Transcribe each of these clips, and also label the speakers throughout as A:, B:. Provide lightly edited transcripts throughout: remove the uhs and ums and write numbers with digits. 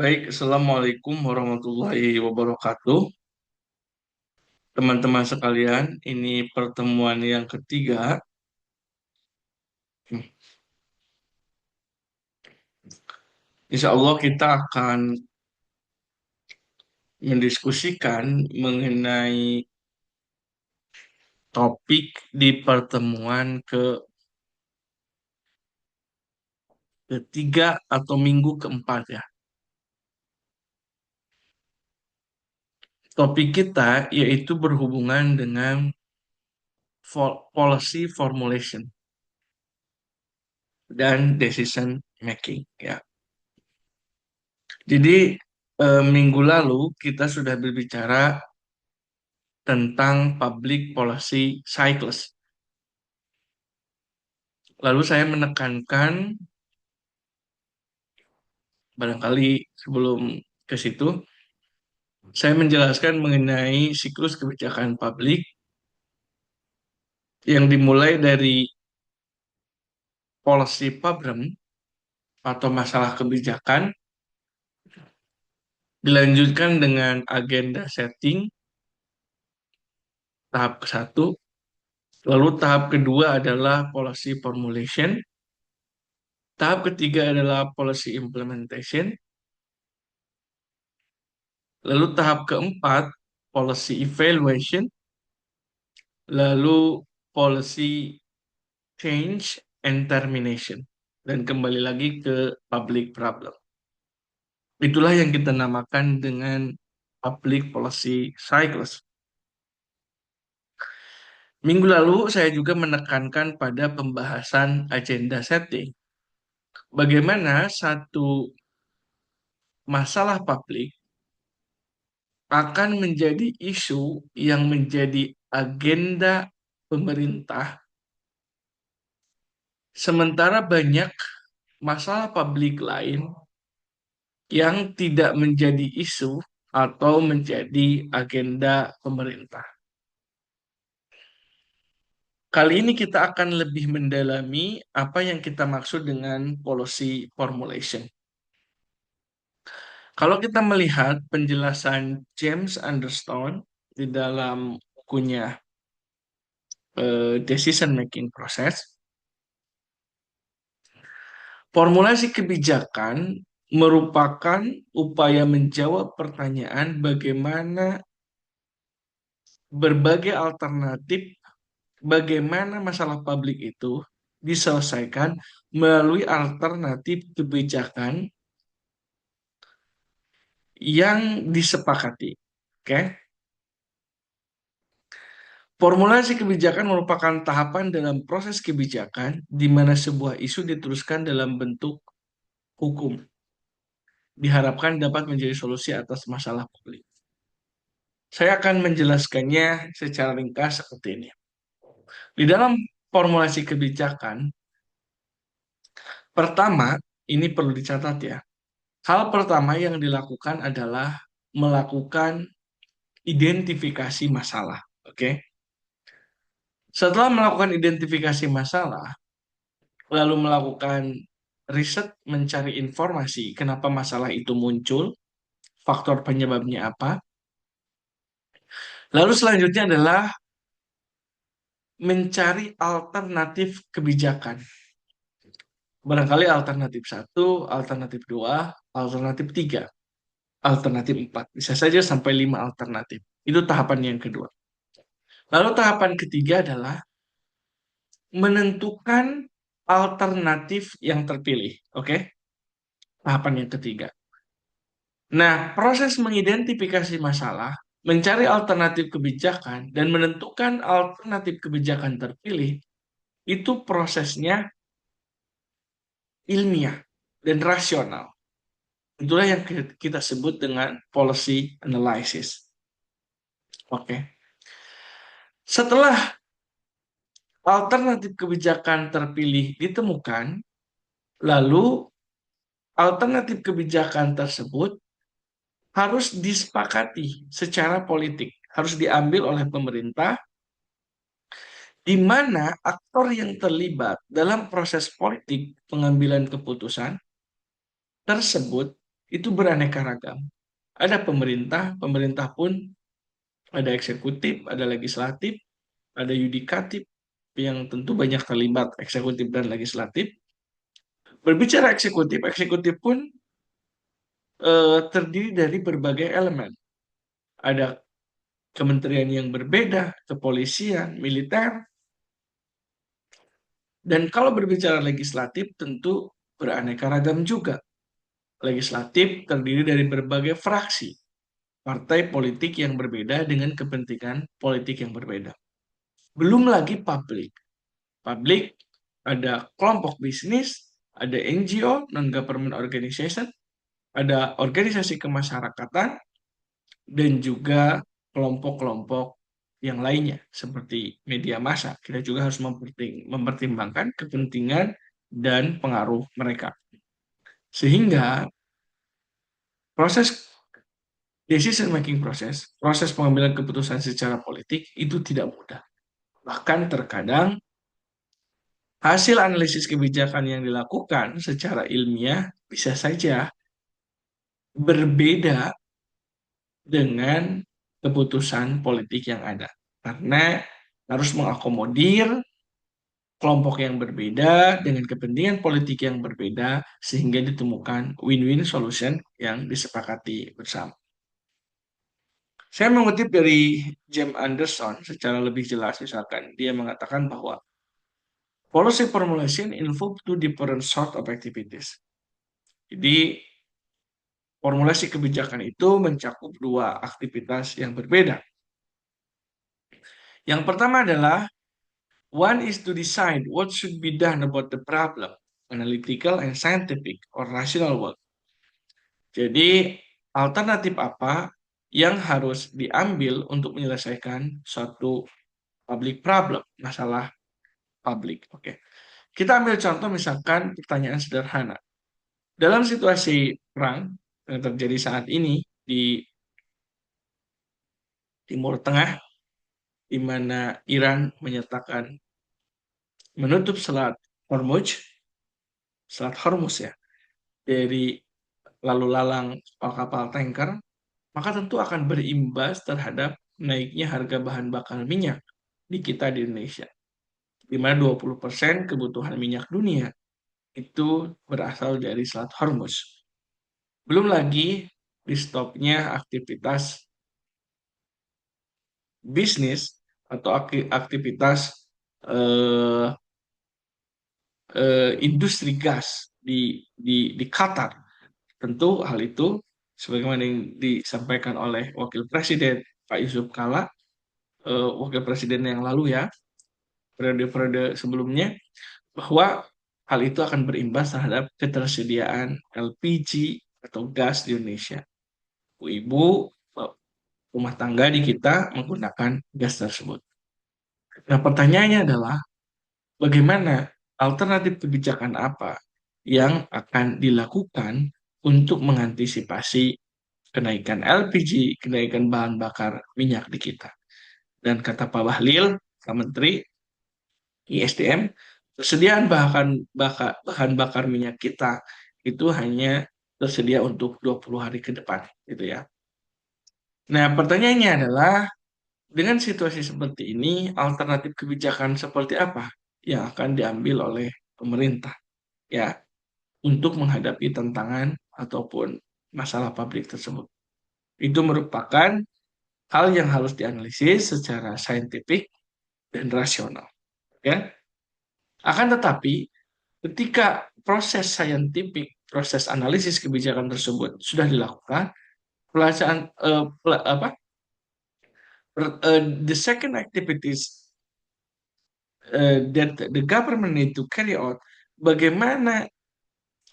A: Baik, Assalamualaikum warahmatullahi wabarakatuh. Teman-teman sekalian, ini pertemuan yang ketiga. Insya Allah kita akan mendiskusikan mengenai topik di pertemuan ketiga atau minggu keempat ya. Topik kita yaitu berhubungan dengan policy formulation dan decision making ya. Jadi minggu lalu kita sudah berbicara tentang public policy cycles. Lalu saya menekankan, barangkali sebelum ke situ, saya menjelaskan mengenai siklus kebijakan publik yang dimulai dari policy problem atau masalah kebijakan, dilanjutkan dengan agenda setting, tahap ke satu, lalu tahap kedua adalah policy formulation, tahap ketiga adalah policy implementation, lalu tahap keempat, policy evaluation, lalu policy change and termination. Dan kembali lagi ke public problem. Itulah yang kita namakan dengan public policy cycles. Minggu lalu saya juga menekankan pada pembahasan agenda setting. Bagaimana satu masalah publik akan menjadi isu yang menjadi agenda pemerintah, sementara banyak masalah publik lain yang tidak menjadi isu atau menjadi agenda pemerintah. Kali ini kita akan lebih mendalami apa yang kita maksud dengan policy formulation. Kalau kita melihat penjelasan James Anderson di dalam bukunya Decision Making Process, formulasi kebijakan merupakan upaya menjawab pertanyaan bagaimana berbagai alternatif, bagaimana masalah publik itu diselesaikan melalui alternatif kebijakan yang disepakati. Oke? Formulasi kebijakan merupakan tahapan dalam proses kebijakan di mana sebuah isu diteruskan dalam bentuk hukum. Diharapkan dapat menjadi solusi atas masalah publik. Saya akan menjelaskannya secara ringkas seperti ini. Di dalam formulasi kebijakan, pertama, ini perlu dicatat ya. Hal pertama yang dilakukan adalah melakukan identifikasi masalah. Oke? Setelah melakukan identifikasi masalah, lalu melakukan riset mencari informasi kenapa masalah itu muncul, faktor penyebabnya apa. Lalu selanjutnya adalah mencari alternatif kebijakan. Barangkali alternatif satu, alternatif dua, alternatif tiga, alternatif empat. Bisa saja sampai lima alternatif. Itu tahapan yang kedua. Lalu tahapan ketiga adalah menentukan alternatif yang terpilih. Oke? Tahapan yang ketiga. Nah, proses mengidentifikasi masalah, mencari alternatif kebijakan, dan menentukan alternatif kebijakan terpilih, itu prosesnya ilmiah dan rasional. Itulah yang kita sebut dengan policy analysis. Oke. Setelah alternatif kebijakan terpilih ditemukan, lalu alternatif kebijakan tersebut harus disepakati secara politik, harus diambil oleh pemerintah, di mana aktor yang terlibat dalam proses politik pengambilan keputusan tersebut itu beraneka ragam. Ada pemerintah, pemerintah pun ada eksekutif, ada legislatif, ada yudikatif, yang tentu banyak terlibat eksekutif dan legislatif. Berbicara eksekutif, eksekutif pun terdiri dari berbagai elemen. Ada kementerian yang berbeda, kepolisian, militer, dan kalau berbicara legislatif tentu beraneka ragam juga. Legislatif terdiri dari berbagai fraksi, partai politik yang berbeda dengan kepentingan politik yang berbeda. Belum lagi publik. Publik ada kelompok bisnis, ada NGO, non-government organization, ada organisasi kemasyarakatan, dan juga kelompok-kelompok yang lainnya seperti media massa. Kita juga harus mempertimbangkan kepentingan dan pengaruh mereka. Sehingga proses decision making proses pengambilan keputusan secara politik itu tidak mudah. Bahkan terkadang hasil analisis kebijakan yang dilakukan secara ilmiah bisa saja berbeda dengan keputusan politik yang ada. Karena harus mengakomodir kelompok yang berbeda dengan kepentingan politik yang berbeda sehingga ditemukan win-win solution yang disepakati bersama. Saya mengutip dari James Anderson secara lebih jelas, misalkan dia mengatakan bahwa policy formulation involve two different sort of activities. Jadi formulasi kebijakan itu mencakup dua aktivitas yang berbeda. Yang pertama adalah one is to decide what should be done about the problem, analytical and scientific or rational work. Jadi alternatif apa yang harus diambil untuk menyelesaikan suatu public problem, masalah publik. Oke. Kita ambil contoh misalkan pertanyaan sederhana. Dalam situasi perang yang terjadi saat ini di Timur Tengah, di mana Iran menyatakan menutup Selat Hormuz ya, dari lalu lalang kapal-kapal tanker, maka tentu akan berimbas terhadap naiknya harga bahan bakar minyak di kita di Indonesia, di mana 20% kebutuhan minyak dunia itu berasal dari Selat Hormuz. Belum lagi di stopnya aktivitas bisnis atau aktivitas eh, industri gas di Qatar. Tentu hal itu sebagaimana yang disampaikan oleh Wakil Presiden Pak Yusuf Kala, Wakil Presiden yang lalu ya, periode-periode sebelumnya, bahwa hal itu akan berimbas terhadap ketersediaan LPG atau gas di Indonesia. Ibu rumah tangga di kita menggunakan gas tersebut. Nah, pertanyaannya adalah bagaimana alternatif kebijakan apa yang akan dilakukan untuk mengantisipasi kenaikan LPG, kenaikan bahan bakar minyak di kita. Dan kata Pak Bahlil, Pak Menteri ISDM, persediaan bahan bakar minyak kita itu hanya tersedia untuk 20 hari ke depan, gitu ya. Nah, pertanyaannya adalah dengan situasi seperti ini, alternatif kebijakan seperti apa yang akan diambil oleh pemerintah ya untuk menghadapi tantangan ataupun masalah publik tersebut. Itu merupakan hal yang harus dianalisis secara saintifik dan rasional. Ya. Akan tetapi, ketika proses saintifik, proses analisis kebijakan tersebut sudah dilakukan, pelaksanaan the second activities that the government need to carry out, bagaimana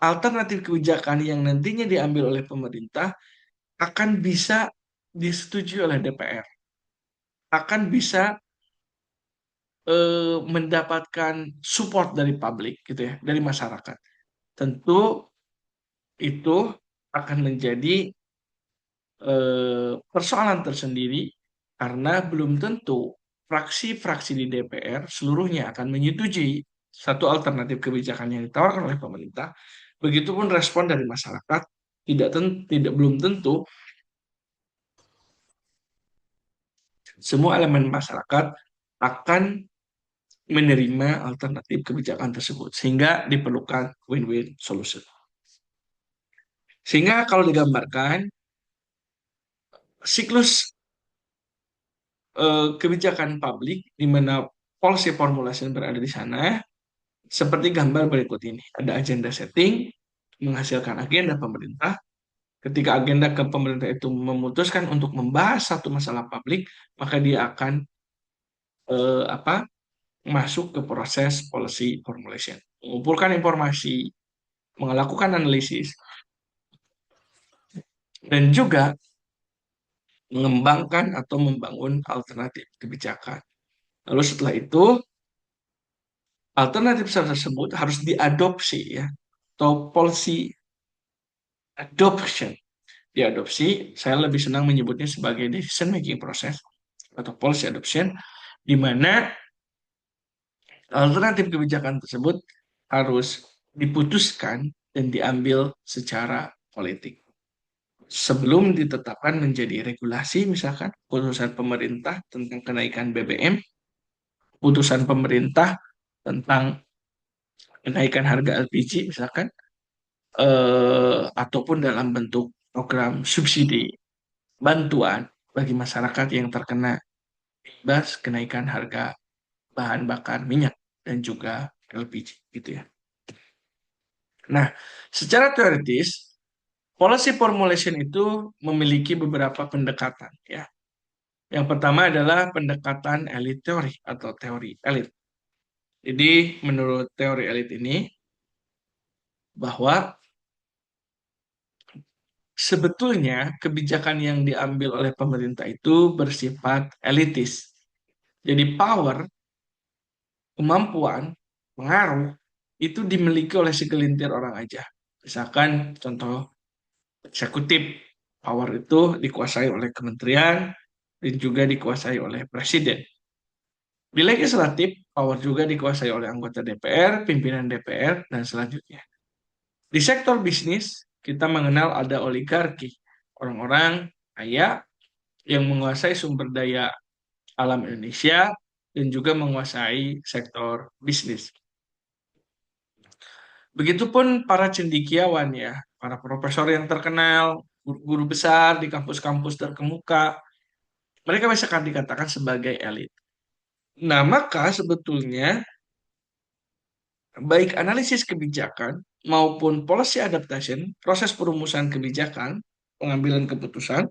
A: alternatif kebijakan yang nantinya diambil oleh pemerintah akan bisa disetujui oleh DPR, akan bisa mendapatkan support dari publik gitu ya, dari masyarakat. Tentu itu akan menjadi persoalan tersendiri karena belum tentu fraksi-fraksi di DPR seluruhnya akan menyetujui satu alternatif kebijakan yang ditawarkan oleh pemerintah. Begitupun respon dari masyarakat tidak belum tentu semua elemen masyarakat akan menerima alternatif kebijakan tersebut, sehingga diperlukan win-win solution. Sehingga kalau digambarkan, siklus kebijakan publik di mana policy formulation berada di sana, seperti gambar berikut ini. Ada agenda setting, menghasilkan agenda pemerintah. Ketika agenda ke pemerintah itu memutuskan untuk membahas satu masalah publik, maka dia akan apa masuk ke proses policy formulation, mengumpulkan informasi, melakukan analisis, dan juga mengembangkan atau membangun alternatif kebijakan. Lalu setelah itu, alternatif tersebut harus diadopsi ya, atau policy adoption. Diadopsi, saya lebih senang menyebutnya sebagai decision making process atau policy adoption, di mana alternatif kebijakan tersebut harus diputuskan dan diambil secara politik. Sebelum ditetapkan menjadi regulasi, misalkan putusan pemerintah tentang kenaikan BBM, putusan pemerintah tentang kenaikan harga LPG, misalkan, ataupun dalam bentuk program subsidi, bantuan bagi masyarakat yang terkena imbas kenaikan harga bahan bakar minyak dan juga LPG, gitu ya. Nah, secara teoritis, policy formulation itu memiliki beberapa pendekatan, ya. Yang pertama adalah pendekatan elit teori atau teori elit. Jadi, menurut teori elit ini, bahwa sebetulnya kebijakan yang diambil oleh pemerintah itu bersifat elitis. Jadi power, kemampuan, pengaruh itu dimiliki oleh segelintir orang aja. Misalkan contoh eksekutif, power itu dikuasai oleh kementerian dan juga dikuasai oleh presiden. Di legislatif, power juga dikuasai oleh anggota DPR, pimpinan DPR, dan selanjutnya. Di sektor bisnis, kita mengenal ada oligarki, orang-orang kaya yang menguasai sumber daya alam Indonesia dan juga menguasai sektor bisnis. Begitupun para cendekiawan ya, para profesor yang terkenal, guru-guru besar di kampus-kampus terkemuka, mereka bisa dikatakan sebagai elit. Nah, maka sebetulnya baik analisis kebijakan maupun policy adaptation, proses perumusan kebijakan, pengambilan keputusan,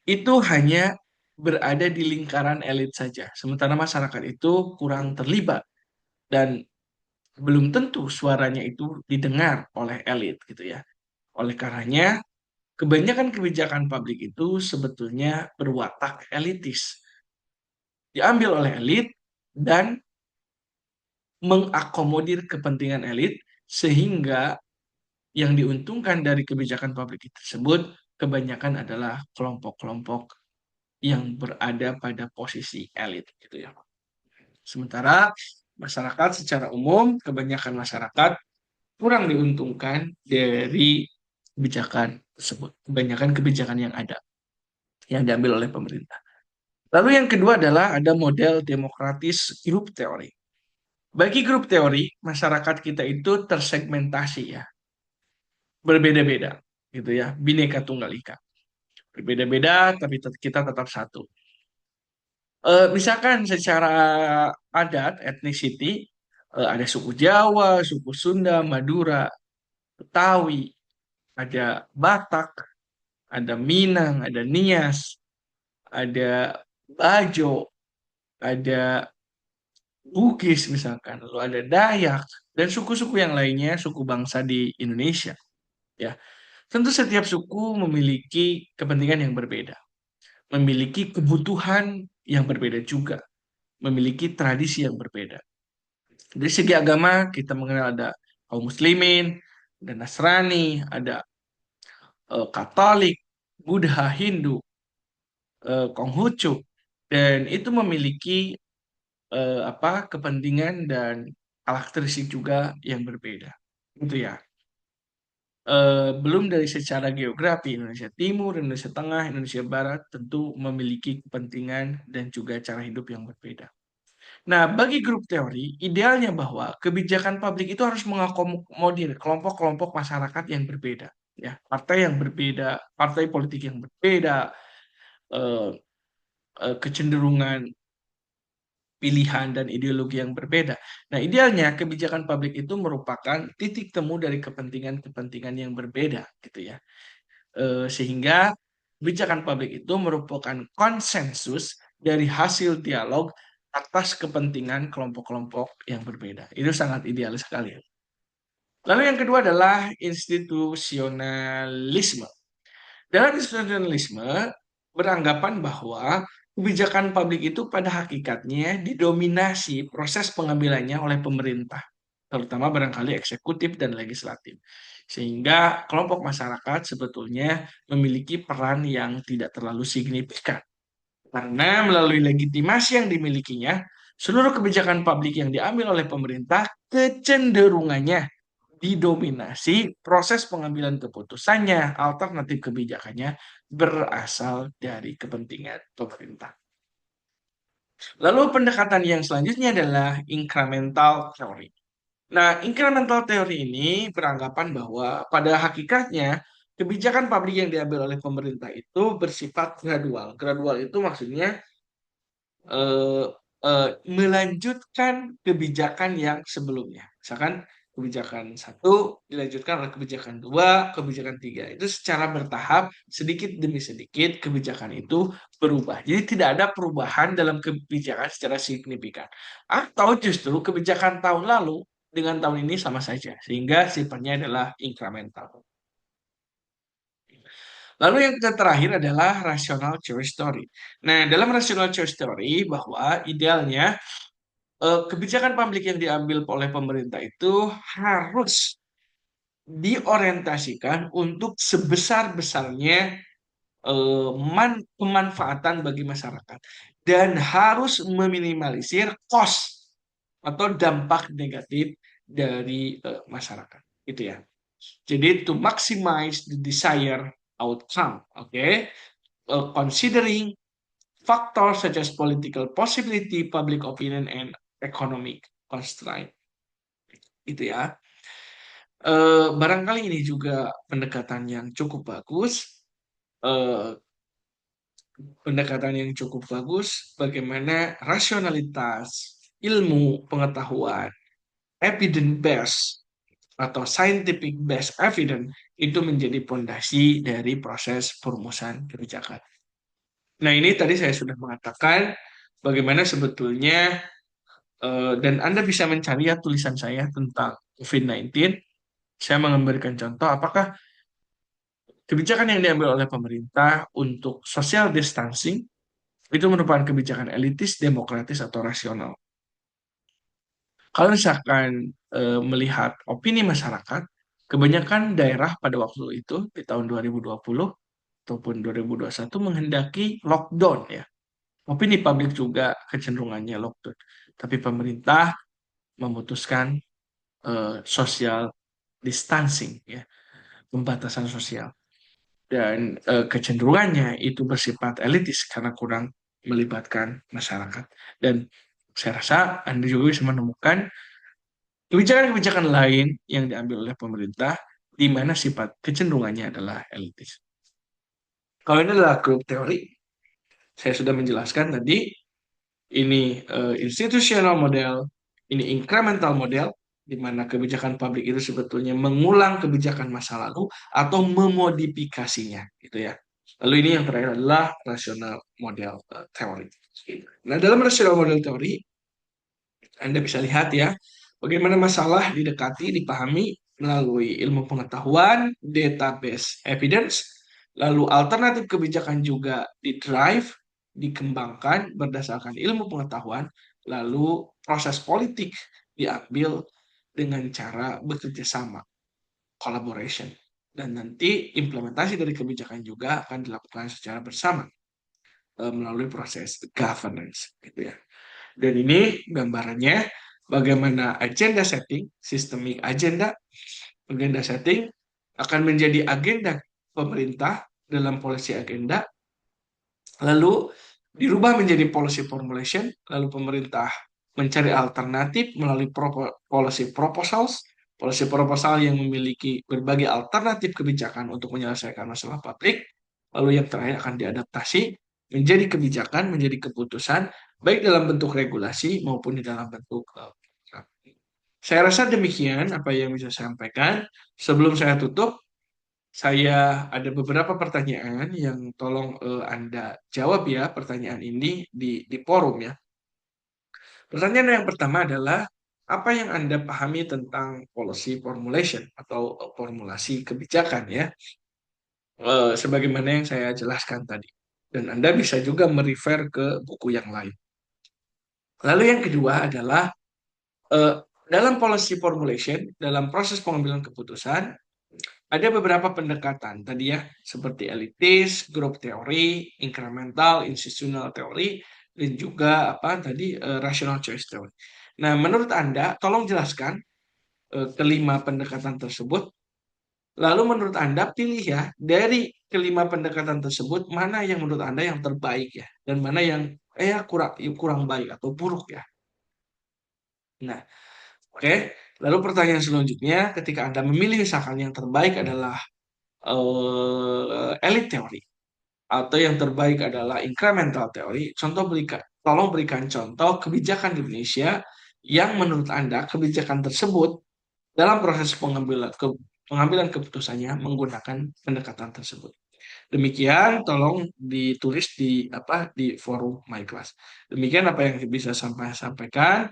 A: itu hanya berada di lingkaran elit saja. Sementara masyarakat itu kurang terlibat dan belum tentu suaranya itu didengar oleh elit gitu ya. Oleh karenanya, kebanyakan kebijakan publik itu sebetulnya berwatak elitis. Diambil oleh elit dan mengakomodir kepentingan elit sehingga yang diuntungkan dari kebijakan publik tersebut kebanyakan adalah kelompok-kelompok yang berada pada posisi elit gitu ya. Sementara masyarakat secara umum, kebanyakan masyarakat kurang diuntungkan dari kebijakan tersebut. Kebanyakan kebijakan yang ada, yang diambil oleh pemerintah. Lalu yang kedua adalah ada model demokratis grup teori. Bagi grup teori, masyarakat kita itu tersegmentasi ya, berbeda-beda gitu ya, bineka tunggal ika. Berbeda-beda tapi kita tetap satu. Misalkan secara adat, ethnicity, ada suku Jawa, suku Sunda, Madura, Betawi, ada Batak, ada Minang, ada Nias, ada Bajo, ada Bugis misalkan, lalu ada Dayak, dan suku-suku yang lainnya, suku bangsa di Indonesia. Ya, tentu setiap suku memiliki kepentingan yang berbeda, memiliki kebutuhan yang berbeda juga, memiliki tradisi yang berbeda. Dari segi agama, kita mengenal ada kaum muslimin, ada Nasrani, ada Katolik, Buddha, Hindu, Konghucu, dan itu memiliki apa kepentingan dan karakteristik juga yang berbeda. Gitu ya. belum dari secara geografi, Indonesia Timur, Indonesia Tengah, Indonesia Barat tentu memiliki kepentingan dan juga cara hidup yang berbeda. Nah, bagi grup teori, idealnya bahwa kebijakan publik itu harus mengakomodir kelompok-kelompok masyarakat yang berbeda, ya, partai yang berbeda, partai politik yang berbeda, eh, kecenderungan pilihan dan ideologi yang berbeda. Nah, idealnya kebijakan publik itu merupakan titik temu dari kepentingan-kepentingan yang berbeda, gitu ya. Sehingga kebijakan publik itu merupakan konsensus dari hasil dialog atas kepentingan kelompok-kelompok yang berbeda. Itu sangat ideal sekali. Lalu yang kedua adalah institusionalisme. Dalam institusionalisme beranggapan bahwa kebijakan publik itu pada hakikatnya didominasi proses pengambilannya oleh pemerintah, terutama barangkali eksekutif dan legislatif. Sehingga kelompok masyarakat sebetulnya memiliki peran yang tidak terlalu signifikan. Karena melalui legitimasi yang dimilikinya, seluruh kebijakan publik yang diambil oleh pemerintah kecenderungannya didominasi proses pengambilan keputusannya, alternatif kebijakannya berasal dari kepentingan pemerintah. Lalu pendekatan yang selanjutnya adalah incremental theory. Nah, incremental theory ini beranggapan bahwa pada hakikatnya kebijakan publik yang diambil oleh pemerintah itu bersifat gradual. Gradual itu maksudnya eh, melanjutkan kebijakan yang sebelumnya. Misalkan kebijakan satu dilanjutkan oleh kebijakan dua, kebijakan tiga. Itu secara bertahap, sedikit demi sedikit kebijakan itu berubah. Jadi tidak ada perubahan dalam kebijakan secara signifikan. Atau justru kebijakan tahun lalu dengan tahun ini sama saja. Sehingga sifatnya adalah incremental. Lalu yang terakhir adalah rational choice theory. Nah, dalam rational choice theory bahwa idealnya kebijakan publik yang diambil oleh pemerintah itu harus diorientasikan untuk sebesar-besarnya pemanfaatan bagi masyarakat dan harus meminimalisir cost atau dampak negatif dari masyarakat. Itu ya. Jadi to maximize the desired outcome, okay? Considering factors such as political possibility, public opinion, and economic constraint. Itu ya. Barangkali ini juga pendekatan yang cukup bagus. Eh, Pendekatan yang cukup bagus bagaimana rasionalitas, ilmu, pengetahuan, evidence based atau scientific based evidence itu menjadi pondasi dari proses perumusan kebijakan. Nah, ini tadi saya sudah mengatakan bagaimana sebetulnya dan Anda bisa mencari ya tulisan saya tentang COVID-19. Saya memberikan contoh apakah kebijakan yang diambil oleh pemerintah untuk social distancing itu merupakan kebijakan elitis, demokratis, atau rasional. Kalau misalkan melihat opini masyarakat, kebanyakan daerah pada waktu itu di tahun 2020 ataupun 2021 menghendaki lockdown ya. Opini publik juga kecenderungannya lockdown. Tapi pemerintah memutuskan social distancing ya, pembatasan sosial. Dan kecenderungannya itu bersifat elitis karena kurang melibatkan masyarakat. Dan saya rasa Anda juga bisa menemukan kebijakan-kebijakan lain yang diambil oleh pemerintah di mana sifat kecenderungannya adalah elitis. Kalau ini adalah grup teori, saya sudah menjelaskan tadi, ini institutional model, ini incremental model, di mana kebijakan publik itu sebetulnya mengulang kebijakan masa lalu atau memodifikasinya, gitu ya. Lalu ini yang terakhir adalah rational model teori. Nah, dalam rational model teori, Anda bisa lihat ya, bagaimana masalah didekati, dipahami melalui ilmu pengetahuan, database evidence, lalu alternatif kebijakan juga di-drive, dikembangkan berdasarkan ilmu pengetahuan, lalu proses politik diambil dengan cara bekerja sama, collaboration. Dan nanti implementasi dari kebijakan juga akan dilakukan secara bersama melalui proses governance, gitu ya. Dan ini gambarannya bagaimana agenda setting, systemic agenda setting, akan menjadi agenda pemerintah dalam policy agenda, lalu dirubah menjadi policy formulation, lalu pemerintah mencari alternatif melalui policy proposals, policy proposal yang memiliki berbagai alternatif kebijakan untuk menyelesaikan masalah publik, lalu yang terakhir akan diadaptasi menjadi kebijakan, menjadi keputusan, baik dalam bentuk regulasi maupun di dalam bentuk saya rasa demikian apa yang bisa saya sampaikan. Sebelum saya tutup, saya ada beberapa pertanyaan yang tolong Anda jawab ya pertanyaan ini di forum ya. Pertanyaan yang pertama adalah apa yang Anda pahami tentang policy formulation atau formulasi kebijakan ya, sebagaimana yang saya jelaskan tadi. Dan Anda bisa juga merefer ke buku yang lain. Lalu yang kedua adalah eh, dalam policy formulation, dalam proses pengambilan keputusan, ada beberapa pendekatan tadi ya, seperti elitis, group teori, incremental, institutional teori, dan juga apa tadi rational choice theory. Nah, menurut Anda, tolong jelaskan kelima pendekatan tersebut. Lalu menurut Anda pilih ya dari kelima pendekatan tersebut mana yang menurut Anda yang terbaik ya dan mana yang kurang kurang baik atau buruk ya. Nah, oke. Lalu pertanyaan selanjutnya, ketika Anda memilih misalkan yang terbaik adalah elite teori atau yang terbaik adalah incremental teori. Tolong berikan contoh kebijakan di Indonesia yang menurut Anda kebijakan tersebut dalam proses pengambilan keputusannya menggunakan pendekatan tersebut. Demikian, tolong ditulis di forum My Class. Demikian apa yang bisa saya sampaikan.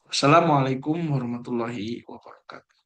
A: Assalamualaikum warahmatullahi wabarakatuh.